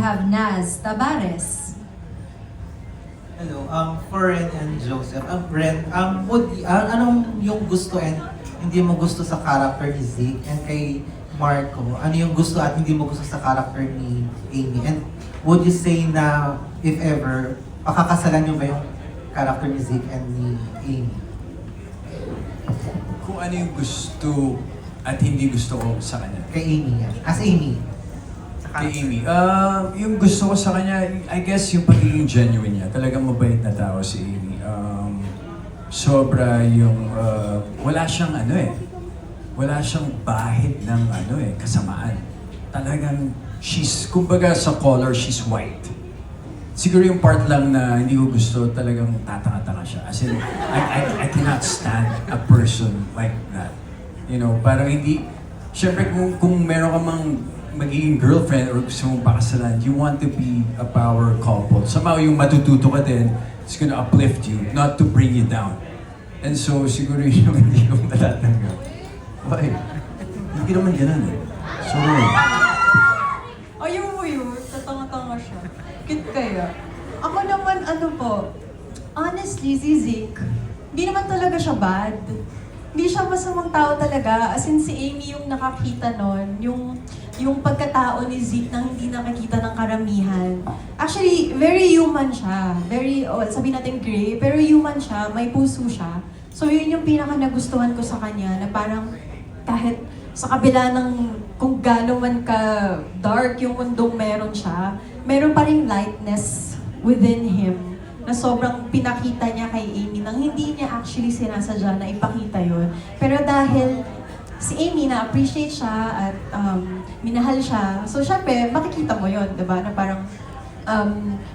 have Naz Tabares. Hello, for Ren and Joseph. Ren, anong yung gusto and hindi mo gusto sa character ni Zeke? And kay Marco, ano yung gusto at hindi mo gusto sa character ni Amy? And would you say na, if ever, pakakasalan niyo ba yung character ni Zeke and ni Amy? Kung ano yung gusto at hindi gusto ko sa kanya. Kay Amy yan. As Amy. Kay Amy. Yung gusto ko sa kanya, I guess yung pagiging genuine niya. Talagang mabait na tao si Amy. Sobra yung, wala siyang wala siyang bahid ng kasamaan. Talagang, kumbaga sa color, she's white. Siguro yung part lang na hindi ko gusto, talagang tatanga-tanga siya. As in, I cannot stand a person like that. You know, parang hindi, syempre kung meron ka mang magiging girlfriend or gusto mong pakasalan, you want to be a power couple. Somehow yung matututo ka din, it's gonna uplift you, not to bring you down. And so, siguro yun yung hindi ko matatanggap. Why? Hindi naman ganun eh. Sorry. Ayaw mo yun, tatanga-tanga siya. Cute kaya. Ako naman, honestly, si Zeke, hindi naman talaga siya bad. Hindi siya masamang tao talaga. As in, si Amy yung nakakita nun, yung pagkatao ni Zeke na hindi nakakita ng karamihan. Actually, very human siya. Very, sabihin natin gray, pero human siya, may puso siya. So yun yung pinaka nagustuhan ko sa kanya, na parang kahit sa kabila ng kung gaano man ka dark yung mundong meron siya, meron pa ring lightness within him na sobrang pinakita niya kay Amy nang hindi niya actually sinasadya na ipakita yun. Pero dahil si Amy na-appreciate siya at minahal siya, so syempre makikita mo yun, diba? Na parang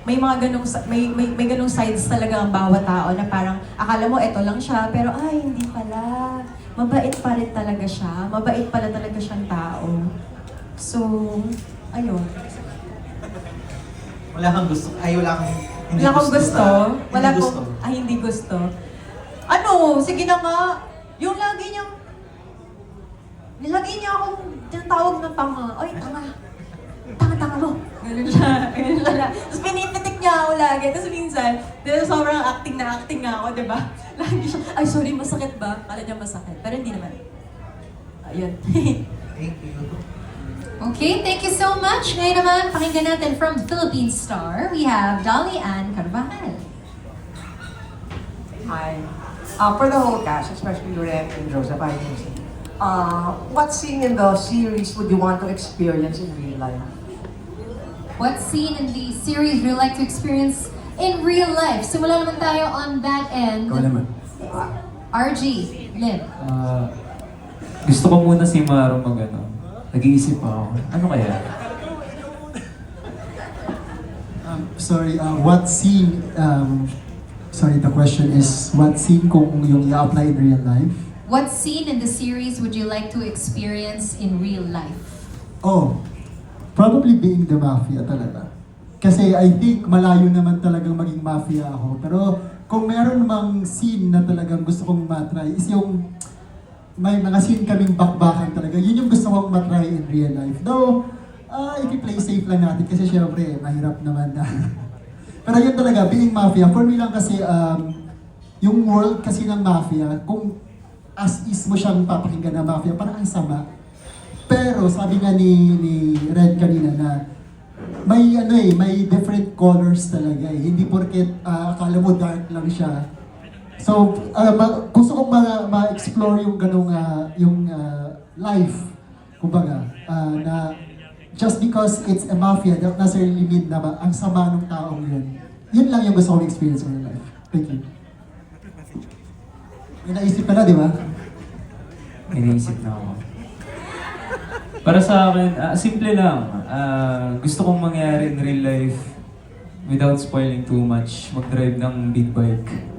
may mga ganong may ganong sides talaga ang bawat tao na parang akala mo eto lang siya pero ay hindi pala, mabait pa rin talaga siya, mabait pala talaga siyang tao. So ayun. Wala kang gusto, wala kang hindi Wala kang gusto? Wala hindi kong, gusto. hindi gusto. Sige na nga, yung lagi niya akong tinatawag na tanga. Ay, tanga mo. Ganun siya. Tapos pinipitik niya ako lagi. Tapos minsan, sobrang acting nga ako, di ba? Lagi siya, ay sorry, masakit ba? Kala niya masakit. Pero hindi naman. Ayun. Thank you. Okay, thank you so much. Ngayon naman, pakinggan natin from Philippine Star, we have Dolly Ann Carvajal. Hi. For the whole cast, especially Loren and Joseph, what scene in the series would you want to experience in real life? What scene in the series would you like to experience in real life? Simula naman tayo on that end. Ikaw naman. RG, Lynn. Gusto ko muna si Maro nag-iisip ako. Ano kaya? What scene, the question is, what scene kung yung i-apply in real life? What scene in the series would you like to experience in real life? Oh, probably being the mafia talaga. Kasi I think malayo naman talagang maging mafia ako. Pero kung meron mang scene na talagang gusto kong matry, is yung may mga scene kaming bakbakan talaga. Yun yung gusto kong matry in real life. Though, i-play safe lang natin kasi syempre, mahirap naman na. Pero yun talaga, being mafia, for me lang kasi, yung world kasi ng mafia, kung as is mo siyang papakinggan na mafia, parang ang sama. Pero sabi nga ni Red kanina na, may different colors talaga eh. Hindi porket akala mo dark lang siya. So, gusto kong ma-explore yung ganong life, kumbaga, na just because it's a mafia, that doesn't really mean na ang sama ng taong yun. Yun lang yung gusto kong experience in life. Thank you. May naisip ka na, di ba? Iniisip na ako. Para sa akin, simple lang. Gusto kong mangyari in real life without spoiling too much, mag-drive ng big bike.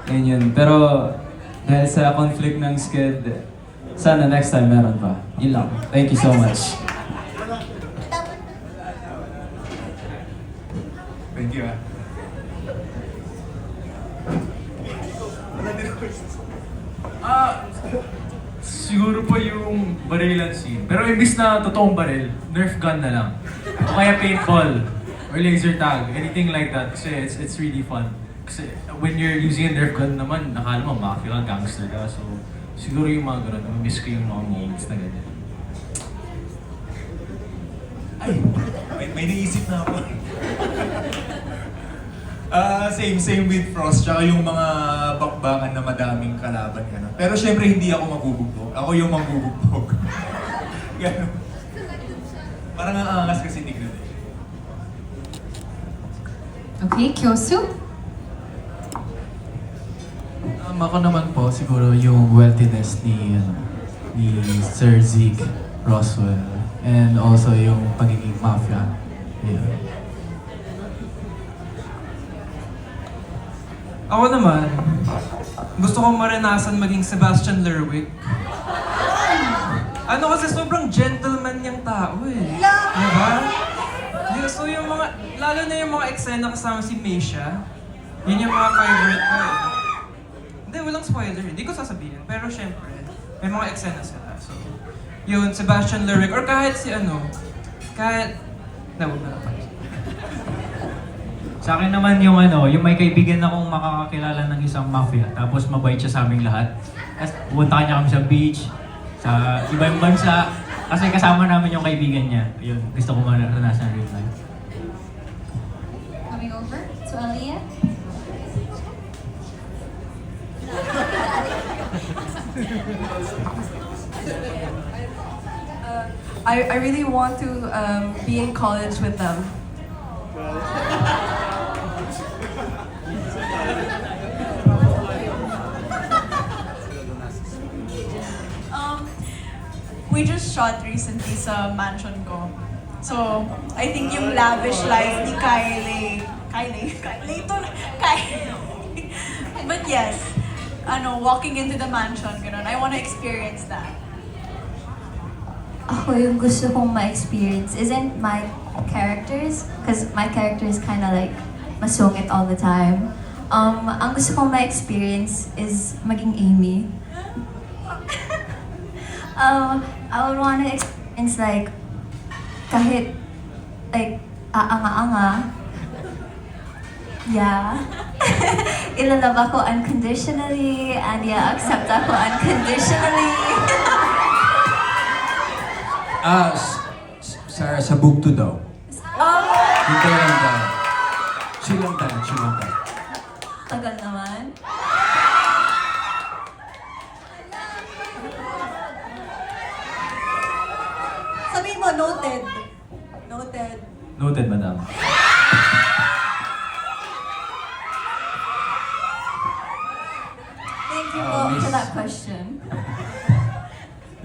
Yun. Pero dahil sa conflict ng sked, sana next time meron pa. Yun lang. Thank you so much. Thank you Siguro po yung barilan scene. Pero imbis na totoong baril, Nerf gun na lang. O kaya paintball. Or laser tag. Anything like that. Kasi it's really fun. Kasi when you're using a Nerf gun naman, nakala mo mafia ka, gangster ka. So, siguro yung mga ganun, miss ko yung mga moments na ganyan. Ay, may naisip na ako. Same with Frost, tsaka yung mga bakbakan na madaming kalaban. Gano'n. Pero syempre hindi ako mabubugbog. Ako yung mabubugbog. Gano'n. Parang ang angas kasi tignan eh. Okay, Kyosu? Ako naman po, siguro yung wealthiness ni Sir Zeke Roswell and also yung pagiging mafia. Yeah. Ako naman, gusto kong maranasan maging Sebastian Lerwick. Ano kasi sobrang gentleman niyang tao eh. Diba? So yung mga, lalo na yung mga eksena kasama si Meisha, yun yung mga favorite ko eh. Hindi, walang spoiler. Hindi ko sasabihin. Pero syempre, may mga eksena sila. So, yun, Sebastian Lerwick. Or kahit si kahit, huwag na lang. Sa akin naman yung yung may kaibigan akong makakakilala ng isang mafia, tapos mabait siya sa aming lahat. Tapos punta niya kami sa beach, sa ibang bansa, kasi kasama namin yung kaibigan niya. Yun, gusto ko maranasan real life. Coming over to Aliyah. I really want to be in college with them. We just shot recently sa mansion ko. So, I think yung lavish life ni Kylie. But yes, walking into the mansion, ganun. I want to experience that. Ako yung gusto kong ma-experience isn't my characters, because my character is kind of like masungit all the time. Ang gusto kong ma-experience is maging Amy. I would want to experience like kahit like aanga-anga. Yeah. Ilalab ako unconditionally and accept ako unconditionally. Sarah, sa bugto daw. Dito lang daw. Chill lang tayo. Tagal naman. Sabihin mo, noted. Noted. Noted, madam. Thank you po for that question.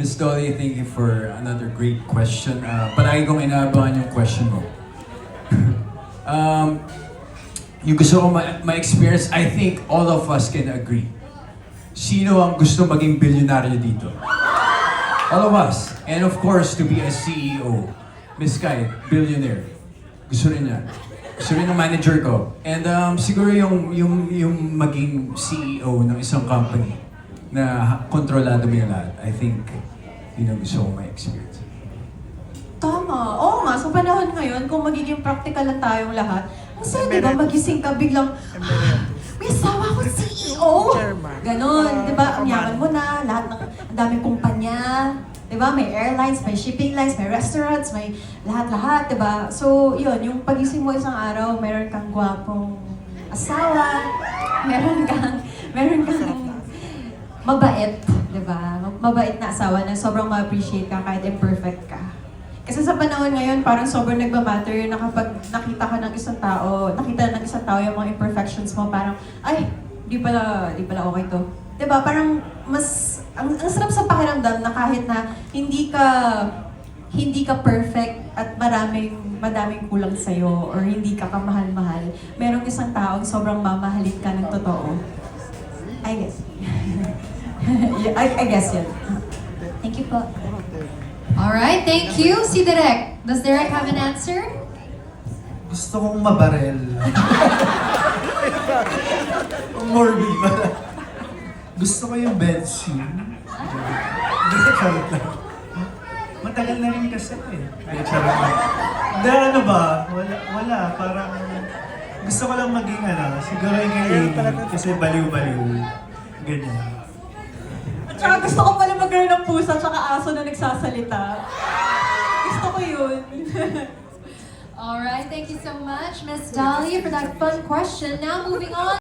Miss Dolly, thank you for another great question. Palagi kong inaabangan yung question mo. Yung gusto ko ma-experience, I think all of us can agree. Sino ang gusto maging bilyonaryo dito? All of us. And of course, to be a CEO. Miss Kai, billionaire. Gusto rin niya. Gusto rin ng manager ko. And siguro yung maging CEO ng isang company na kontrolado mo yung lahat. I think, yun ang gusto ko ma-experience. Tama. Oo nga, sa panahon ngayon, kung magiging practical lang tayong lahat, kasi di ba magising ka biglang, may asawa ko CEO! Ganon, di ba? Ang yaman mo na, lahat ng ang daming kumpanya, di ba? May airlines, may shipping lines, may restaurants, may lahat-lahat, di ba? So, yun, yung pagising mo isang araw, meron kang gwapong asawa, meron kang mabait, di ba? Mabait na asawa na sobrang ma-appreciate ka kahit imperfect ka. Kasi sa panahon ngayon, parang sobrang nagmamatter yun na kapag nakita ng isang tao yung mga imperfections mo, parang, ay, di pala okay to. Diba? Parang ang sarap sa pakiramdam na kahit na hindi ka perfect at madaming kulang sa'yo or hindi ka kamahal-mahal, merong isang taong sobrang mamahalin ka ng totoo. I guess. I guess yun. Thank you po. Alright, thank you. Si Direk. Does Direk have an answer? Gusto kong mabarel. Morbid ba? Gusto ko yung bed scene. Hindi, charot lang. Matagal na rin kasi eh. Ay, charot lang. Hindi, ano ba? Wala. Parang gusto ko lang maging siguro yung kay Amy. Kasi baliw-baliw. Ganyan. At saka gusto ko pala magkaroon ng pusa at aso na nagsasalita. Gusto ko yun. Alright, thank you so much, Miss Dahlia, for that fun question. Now moving on